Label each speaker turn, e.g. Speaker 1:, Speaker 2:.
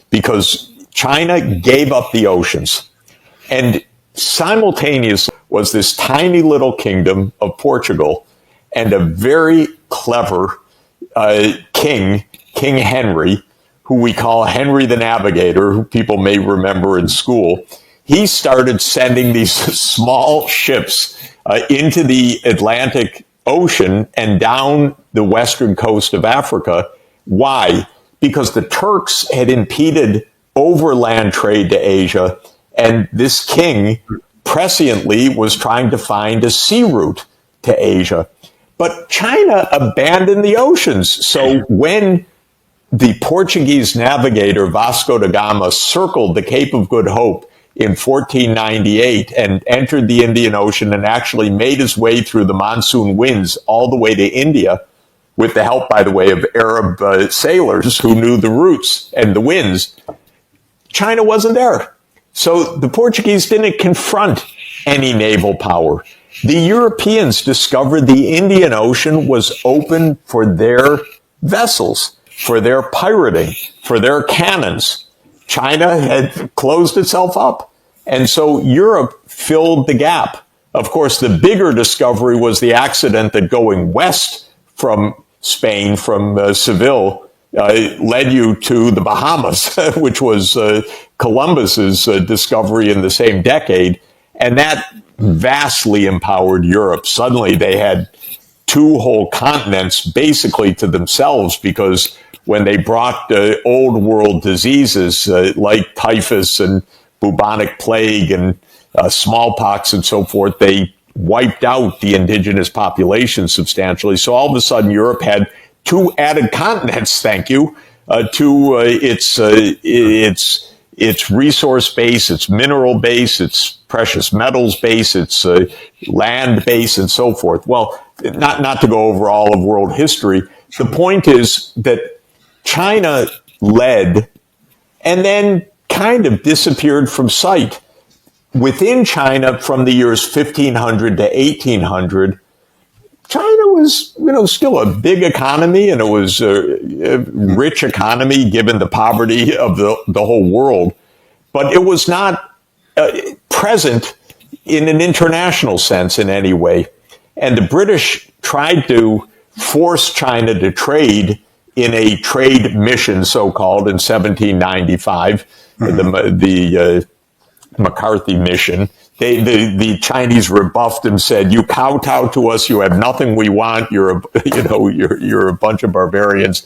Speaker 1: because China gave up the oceans. And simultaneously was this tiny little kingdom of Portugal and a very clever king, King Henry, who we call Henry the Navigator, who people may remember in school. He started sending these small ships into the Atlantic Ocean and down the western coast of Africa. Why? Because the Turks had impeded overland trade to Asia, and this king presciently was trying to find a sea route to Asia. But China abandoned the oceans. So when the Portuguese navigator Vasco da Gama circled the Cape of Good Hope in 1498 and entered the Indian Ocean and actually made his way through the monsoon winds all the way to India, with the help, by the way, of Arab sailors who knew the routes and the winds, China wasn't there. So the Portuguese didn't confront any naval power. The Europeans discovered the Indian Ocean was open for their vessels, for their pirating, for their cannons. China had closed itself up. And so Europe filled the gap. Of course, the bigger discovery was the accident that going west from Spain, from Seville, led you to the Bahamas, which was Columbus's discovery in the same decade. And that vastly empowered Europe. Suddenly they had two whole continents basically to themselves, because when they brought old world diseases like typhus and bubonic plague and smallpox and so forth, they wiped out the indigenous population substantially. So all of a sudden Europe had two added continents, thank you, to its resource base, its mineral base, its precious metals base, its land base, and so forth. Well, not to go over all of world history, the point is that China led and then kind of disappeared from sight. Within China, from the years 1500 to 1800, China was, still a big economy, and it was a rich economy given the poverty of the whole world. But it was not present in an international sense in any way. And the British tried to force China to trade in a trade mission, so-called, in 1795, the McCarthy mission. The Chinese rebuffed and said, "You kowtow to us. You have nothing we want. You're a bunch of barbarians."